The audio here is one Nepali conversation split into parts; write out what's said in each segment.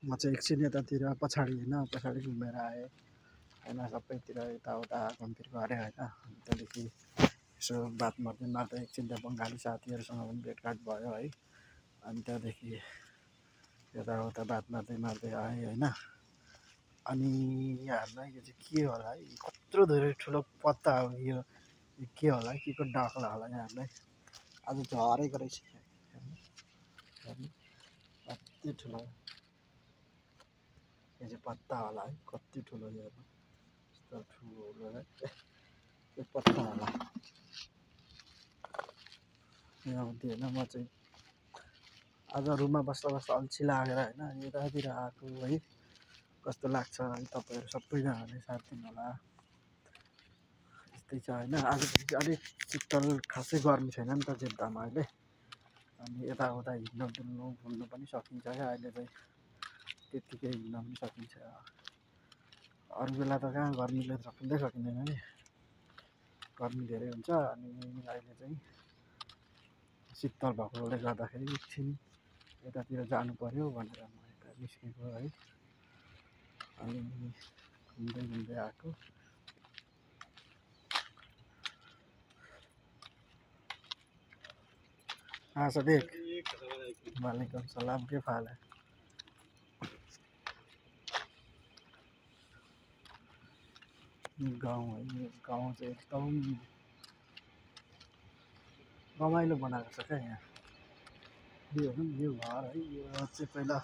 म चाहिँ एकछिन यतातिर पछाडि पछाडि घुमेर आएँ होइन। सबैतिर यताउता घुमफिर गरेँ होइन। अनि त्यहाँदेखि यसो बात मार्दै एकछिन त्यहाँ बङ्गाली साथीहरूसँग पनि भेटघाट भयो है। अनि त्यहाँदेखि यताउता बात मार्दै आएँ होइन। अनि यहाँहरूलाई यो चाहिँ के होला है, कत्रो धेरै ठुलो पत्ता हो यो के होला है, के को डाक्ला होला यहाँहरूलाई। आज झरेको रहेछ हेर्नु, कति ठुलो यो चाहिँ पत्ता होला है, कति ठुलो यो हेर्नु, यस्तो ठुलो है यो पत्ता होला। यहाँ आउँथेँ होइन म चाहिँ आज रुममा बस्दा अल्छी लागेर होइन यतातिर आएको है। कस्तो लाग्छ है तपाईँहरू सबैजनाले साथ दिनु होला। यस्तै छ होइन। आज अलिक शीतल खासै गर्मी छैन नि त जेठदामा अहिले। अनि यताउता हिँड्नु डुल्नु घुम्नु पनि सकिन्छ क्या अहिले चाहिँ, त्यत्तिकै हिँड्न पनि सकिन्छ। अरू बेला त कहाँ गर्मीले सकिँदै सकिँदैन नि, गर्मी धेरै हुन्छ। अनि अहिले चाहिँ शीतल भएकोले गर्दाखेरि एकछिन यतातिर जानु पर्यो भनेर म यता निस्केको है। अनि घुम्दै आएको। हाँ सदिक, वालेकुम सलाम, के हाल है? गाउँ है, यो गाउँ चाहिँ एकदम रमाइलो बनाएको छ क्या यहाँ। यो हेर्नु नि यो घर है, यो चाहिँ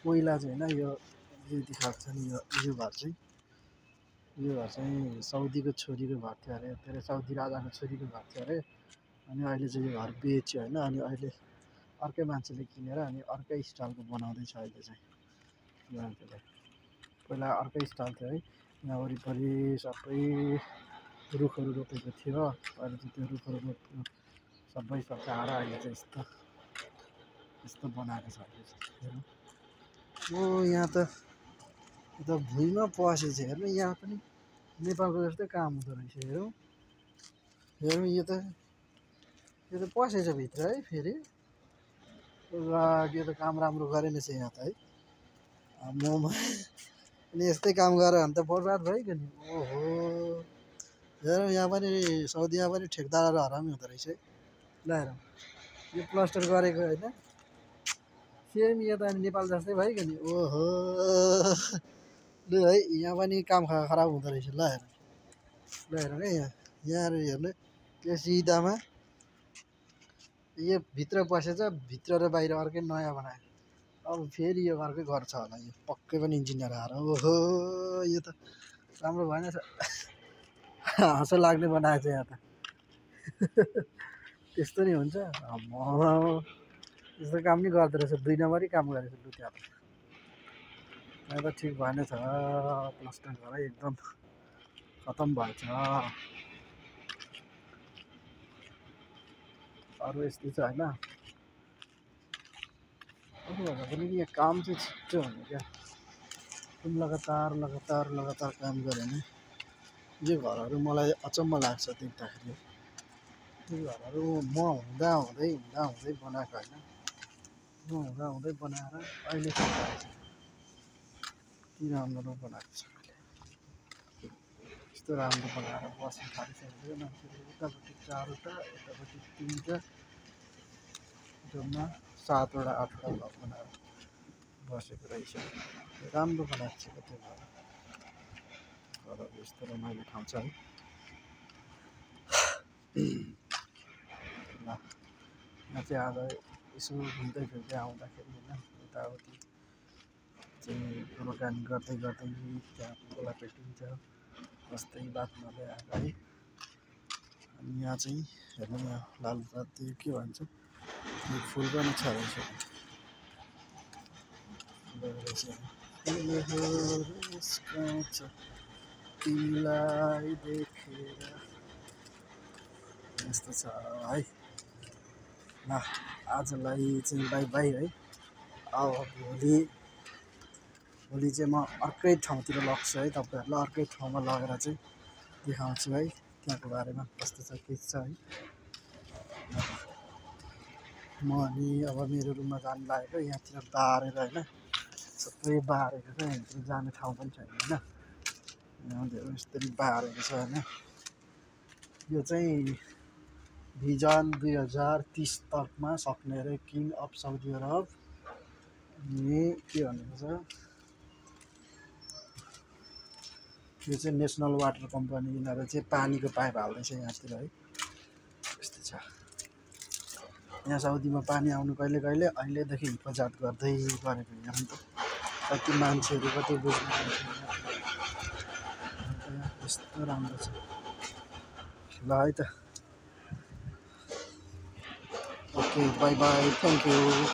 पहिला चाहिँ होइन यो देखाएको छ नि यो घर चाहिँ साउदीको छोरीको घर थियो अरे, के अरे साउदी राजाको छोरीको घर थियो अरे। अनि अहिले चाहिँ यो घर बेच्यो होइन। अनि अहिले अर्कै मान्छेले किनेर अनि अर्कै स्टाइलको बनाउँदैछ अहिले चाहिँ मान्छेले। पहिला अर्कै स्टाइल थियो है। यहाँ वरिपरि सबै रुखहरू रोपेको थियो। अहिले चाहिँ त्यो रुखहरू सबै सकाएर अहिले चाहिँ यस्तो बनाएको छ अहिले चाहिँ। ओ यहाँ त भुइँमा पसेछ हेर्नु, यहाँ पनि नेपालको जस्तै काम हुँदो रहेछ। हेरौँ यो त पसेछ भित्र है फेरि। यो त काम राम्रो गरेन छ यहाँ त है। मोमो अनि यस्तै काम गरेर भने त बर्बाद भइगयो नि। ओहो हेरौँ यहाँ पनि साउदीमा पनि ठेकदारहरू हरामी हुँदो रहेछ है। ल हेरौँ यो प्लास्टर गरेको होइन, सेम यो त नेपाल जस्तै भइगयो नि। ओहो लु है यहाँ पनि काम खराब हुँदो रहेछ। ल हेरौँ क्या यहाँ हेर्नु यो सिधामा यो भित्र पसेछ, भित्र र बाहिर अर्कै नयाँ बनायो। अब फेरि यो अर्कै घर छ होला, यो पक्कै पनि इन्जिनियर आएर। ओहो यो त राम्रो भएन छ, हाँसो लाग्ने बनाएछ यहाँ त। त्यस्तो नि हुन्छ, त्यस्तो काम नि गर्दो रहेछ, 2 नम्बरी काम गरेछ लु त्यहाँ त। यहाँ त ठिक भएन छ, प्लास्टर गरेर एकदम खतम भएछ। अरू यस्तै छ होइन। अरू भन्दा पनि यहाँ काम चाहिँ छिट्टो हुने क्या, एकदम लगातार काम गऱ्यो भने यो घरहरू मलाई अचम्म लाग्छ देख्दाखेरि। यो घरहरू म हुँदै बनाएको होइन, म हुँदै बनाएर अहिले यति राम्रो बनाएको छ। यस्तो राम्रो बनाएर बस्नु थालिसकेको मान्छेले। उतापट्टि 4वटा, यतापट्टि 3टा, जम्मा 7वटा 8वटा घर बनाएर बसेको रहेछ। राम्रो बनाएको छ त्यो घरहरू। यस्तो रमाइलो ठाउँ छ है। यहाँ चाहिँ आज यसो घुम्दै फिर्दै आउँदाखेरि होइन यताउति चाहिँ कुरोकानी गर्दै त्यहाँ खोला भेटिन्छ, बस्दै बात मार्दै आएको है। अनि यहाँ चाहिँ हेर्नु यहाँ लालुपाते के भन्छ, यो फुल पनि छ रहेछ। तिमीलाई देखेर यस्तो छ है। ल आजलाई चाहिँ बाई बाई है। अब भोलि चाहिँ म अर्कै ठाउँतिर लग्छु है, तपाईँहरूलाई अर्कै ठाउँमा लगेर चाहिँ देखाउँछु है त्यहाँको बारेमा कस्तो छ के छ है। म अनि अब मेरो रुममा जानु लागेको, यहाँतिर बारेर होइन सबै बारेको छ यहाँतिर जाने ठाउँ पनि छैन होइन यहाँ धेरै यस्तरी बारेको छ होइन यो चाहिँ भिजन 2030 तकमा सक्ने अरे किङ अफ साउदी अरब अनि के भनेको छ यो चाहिँ नेसनल वाटर कम्पनी यिनीहरू चाहिँ पानीको पाइप हाल्दैछ यहाँतिर है यस्तो छ यहाँ साउदीमा पानी आउनु कहिले कहिले अहिलेदेखि हिफाजत गर्दै गरेको यहाँ त कति मान्छेहरू कति बुझ्नु यस्तो राम्रो छ ल है त okay by by thank you